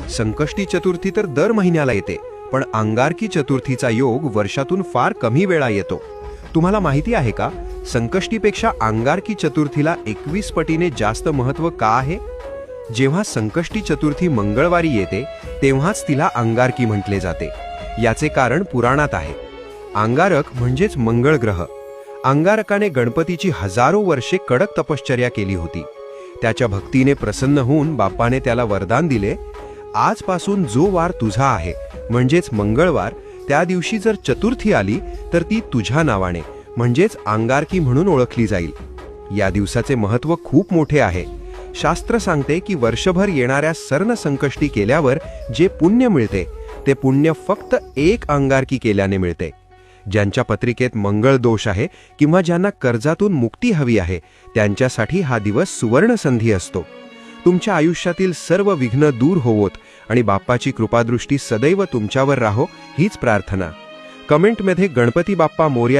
संकष्टी चतुर्थी तर दर महिन्याला येते, पण अंगारकी चतुर्थीचा योग वर्षातून फार कमी वेळा येतो. तुम्हाला माहिती आहे का, संकष्टीपेक्षा अंगारकी चतुर्थीला 21 पटीने जास्त महत्त्व का आहे? जेव्हा संकष्टी चतुर्थी मंगळवारी येते तेव्हाच तिला अंगारकी म्हटले जाते. याचे कारण पुराणात आहे. अंगारक म्हणजेच मंगळ ग्रह. अंगारकाने गणपतीची हजारो वर्षे कडक तपश्चर्या केली होती. त्याच्या भक्तीने प्रसन्न होऊन बाप्पाने त्याला वरदान दिले, आजपासून जो वार तुझा आहे म्हणजेच मंगळवार, त्या दिवशी जर चतुर्थी आली तर ती तुझ्या नावाने म्हणजेच अंगारकी म्हणून ओळखली जाईल. या दिवसाचे महत्त्व खूप मोठे आहे. शास्त्र सांगते की वर्षभर येणाऱ्या सर्ण संकष्टी केल्यावर जे पुण्य मिळते ते पुण्य फक्त एक अंगारकी केल्याने मिळते. ज्यांच्या पत्रिकेत मंगळ दोष आहे किंवा ज्यांना कर्जातून मुक्ती हवी आहे त्यांच्यासाठी हा दिवस सुवर्ण संधी असतो. तुमच्या आयुष्यातील सर्व विघ्न दूर होवोत आणि बाप्पाची कृपादृष्टी सदैव तुमच्यावर राहो हीच प्रार्थना. कमेंटमध्ये गणपती बाप्पा मोरया